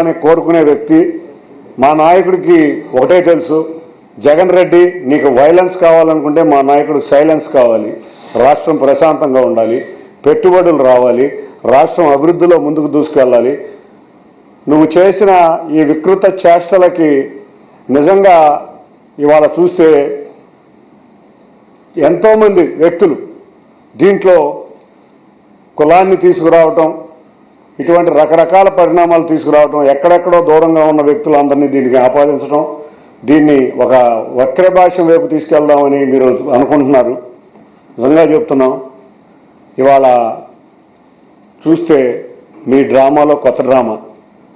అని కోరుకునే వ్యక్తి. మా నాయకుడికి ఒకటే తెలుసు, జగన్ రెడ్డి నీకు వైలెన్స్ కావాలనుకుంటే మా నాయకుడు సైలెన్స్ కావాలి, రాష్ట్రం ప్రశాంతంగా ఉండాలి, పెట్టుబడులు రావాలి, రాష్ట్రం అభివృద్ధిలో ముందుకు దూసుకెళ్ళాలి. నువ్వు చేసిన ఈ వికృత చేష్టలకి నిజంగా ఇవాళ చూస్తే ఎంతోమంది వ్యక్తులు దీంట్లో కులాన్ని తీసుకురావటం, ఇటువంటి రకరకాల పరిణామాలు తీసుకురావటం, ఎక్కడెక్కడో దూరంగా ఉన్న వ్యక్తులందరినీ దీనికి ఆపాదించడం, దీన్ని ఒక వక్ర భాష వైపు తీసుకెళ్దామని మీరు అనుకుంటున్నారు. నిజంగా చెప్తున్నాం, ఇవాళ చూస్తే మీ డ్రామాలో కొత్త డ్రామా.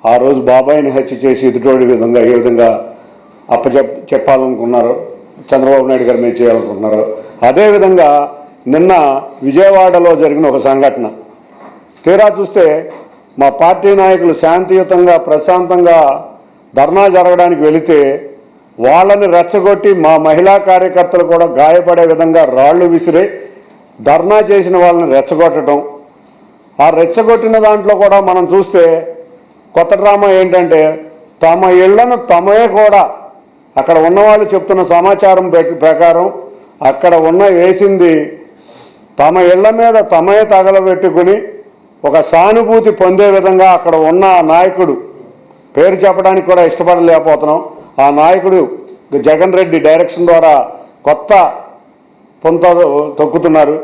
ఆ రోజు బాబాయిని హత్య చేసి ఎదుటోడి విధంగా ఏ విధంగా చెప్పాలనుకున్నారో, చంద్రబాబు నాయుడు గారు మీరు చేయాలనుకుంటున్నారో, అదేవిధంగా నిన్న విజయవాడలో జరిగిన ఒక సంఘటన తీరా చూస్తే మా పార్టీ నాయకులు శాంతియుతంగా ప్రశాంతంగా ధర్నా జరగడానికి వెళితే వాళ్ళని రెచ్చగొట్టి మా మహిళా కార్యకర్తలు కూడా గాయపడే విధంగా రాళ్లు విసిరి ధర్నా చేసిన వాళ్ళని రెచ్చగొట్టడం. ఆ రెచ్చగొట్టిన దాంట్లో కూడా మనం చూస్తే కొత్త డ్రామా ఏంటంటే, తమ ఇళ్లను తమే కూడా అక్కడ ఉన్నవాళ్ళు చెప్తున్న సమాచారం ప్రకారం అక్కడ వేసింది తమ ఇళ్ల మీద తమే తగలబెట్టుకుని ఒక సానుభూతి పొందే విధంగా అక్కడ ఉన్న నాయకుడు పేరు చెప్పడానికి కూడా ఇష్టపడలేకపోతున్నాం. ఆ నాయకుడు జగన్ రెడ్డి డైరెక్షన్ ద్వారా కొత్త పొంత తొక్కుతున్నారు.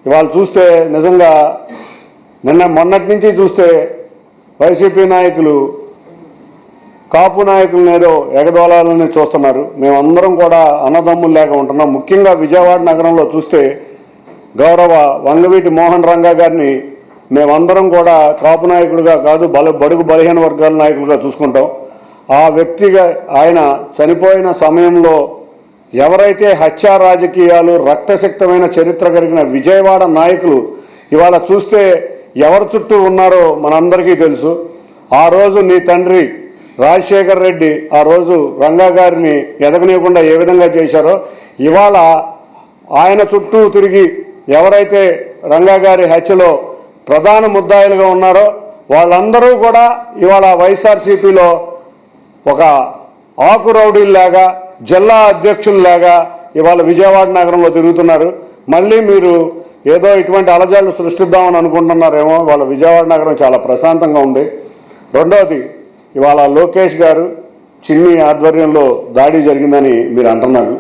ఇవాళ చూస్తే నిజంగా మొన్నటి నుంచి చూస్తే వైసీపీ నాయకులు కాపు నాయకులను ఏదో ఎగదోళాలని చూస్తున్నారు. మేమందరం కూడా అన్నదమ్ములు లేక ఉంటున్నాం. ముఖ్యంగా విజయవాడ నగరంలో చూస్తే గౌరవ వంగవీటి మోహన్ రంగా గారిని మేమందరం కూడా కాపు నాయకుడిగా కాదు, బడుగు బలహీన వర్గాల నాయకులుగా చూసుకుంటాం. ఆ వ్యక్తిగా ఆయన చనిపోయిన సమయంలో ఎవరైతే హత్యా రాజకీయాలు రక్తశక్తమైన చరిత్ర కలిగిన విజయవాడ నాయకులు ఇవాళ చూస్తే ఎవరి చుట్టూ ఉన్నారో మనందరికీ తెలుసు. ఆ రోజు నీ తండ్రి రాజశేఖర్ రెడ్డి ఆ రోజు రంగా గారిని ఎదగనీయకుండా ఏ విధంగా చేశారో, ఇవాళ ఆయన చుట్టూ తిరిగి ఎవరైతే రంగా గారి హత్యలో ప్రధాన ముద్దాయిలుగా ఉన్నారో వాళ్ళందరూ కూడా ఇవాళ వైఎస్ఆర్సీపీలో ఒక ఆకు రౌడీల్లాగా, జిల్లా అధ్యక్షుల్లాగా ఇవాళ విజయవాడ నగరంలో తిరుగుతున్నారు. మళ్ళీ మీరు ఏదో ఇటువంటి అలజడులు సృష్టిద్దామని అనుకుంటున్నారేమో. వాళ్ళ విజయవాడ నగరం చాలా ప్రశాంతంగా ఉంది. రెండవది, ఇవాళ లోకేష్ గారు చిన్ని ఆధ్వర్యంలో దాడి జరిగిందని మీరు అంటున్నారు.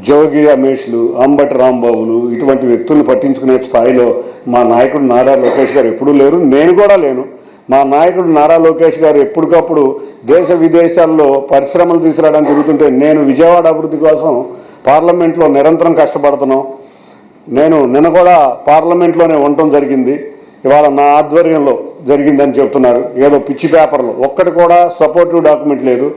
జోగి రమేష్లు, అంబటి రాంబాబులు ఇటువంటి వ్యక్తులను పట్టించుకునే స్థాయిలో మా నాయకుడు నారా లోకేష్ గారు ఎప్పుడూ లేరు, నేను కూడా లేను. మా నాయకుడు నారా లోకేష్ గారు ఎప్పటికప్పుడు దేశ విదేశాల్లో పరిశ్రమలు తీసుకురావడానికి తిరుగుతుంటే నేను విజయవాడ అభివృద్ధి కోసం పార్లమెంట్లో నిరంతరం కష్టపడుతున్నాం. నేను నిన్న కూడా పార్లమెంట్లోనే ఉండటం జరిగింది. ఇవాళ నా ఆధ్వర్యంలో జరిగిందని చెప్తున్నారు. ఏదో పిచ్చి పేపర్లు ఒక్కటి కూడా సపోర్టివ్ డాక్యుమెంట్ లేదు.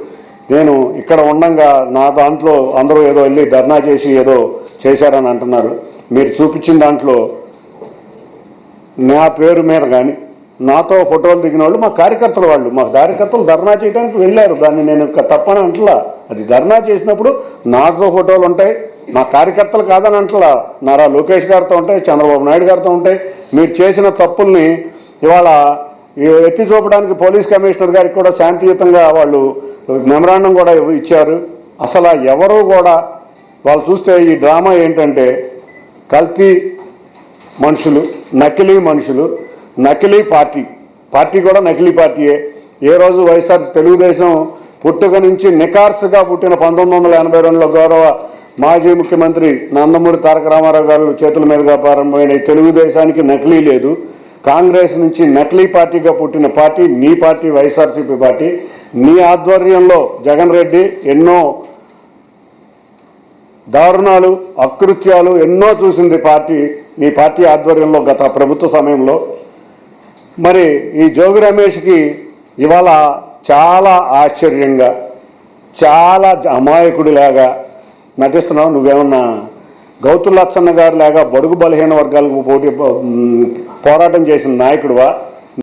నేను ఇక్కడ ఉండంగా నా దాంట్లో అందరూ ఏదో వెళ్ళి ధర్నా చేసి ఏదో చేశారని అంటున్నారు. మీరు చూపించిన దాంట్లో నా పేరు మీద కానీ నాతో ఫోటోలు దిగిన వాళ్ళు మా కార్యకర్తలు ధర్నా చేయడానికి వెళ్ళారు. దాన్ని నేను తప్పని అంటలా. అది ధర్నా చేసినప్పుడు నాతో ఫోటోలు ఉంటాయి, మా కార్యకర్తలు కాదని అంటలా. నారా లోకేష్ గారితో ఉంటాయి, చంద్రబాబు నాయుడు గారితో ఉంటాయి. మీరు చేసిన తప్పుల్ని ఇవాళ ఎత్తి చూపడానికి పోలీస్ కమిషనర్ గారికి కూడా శాంతియుతంగా వాళ్ళు మెమరాండం కూడా ఇచ్చారు. అసలు ఎవరు కూడా వాళ్ళు చూస్తే ఈ డ్రామా ఏంటంటే కల్తీ మనుషులు, నకిలీ మనుషులు, నకిలీ పార్టీ కూడా నకిలీ పార్టీయే. ఏ రోజు వైఎస్ఆర్ తెలుగుదేశం పుట్టుక నుంచి నికార్సుగా పుట్టిన 1982లో గౌరవ మాజీ ముఖ్యమంత్రి నందమూరి తారక రామారావు గారు చేతుల మీదుగా ప్రారంభమైన తెలుగుదేశానికి నకిలీ లేదు. కాంగ్రెస్ నుంచి నకిలీ పార్టీగా పుట్టిన పార్టీ నీ పార్టీ వైఎస్ఆర్సీపీ పార్టీ. నీ ఆధ్వర్యంలో జగన్ రెడ్డి ఎన్నో దారుణాలు, అకృత్యాలు ఎన్నో చూసింది నీ పార్టీ ఆధ్వర్యంలో గత ప్రభుత్వ సమయంలో. మరి ఈ జోగి రమేష్కి ఇవాళ చాలా ఆశ్చర్యంగా, చాలా అమాయకుడిలాగా నటిస్తున్నావు. నువ్వేమన్నా గౌతు లచ్చన్న గారి లాగా బడుగు బలహీన వర్గాలకు పోరాటం చేసిన నాయకుడివా?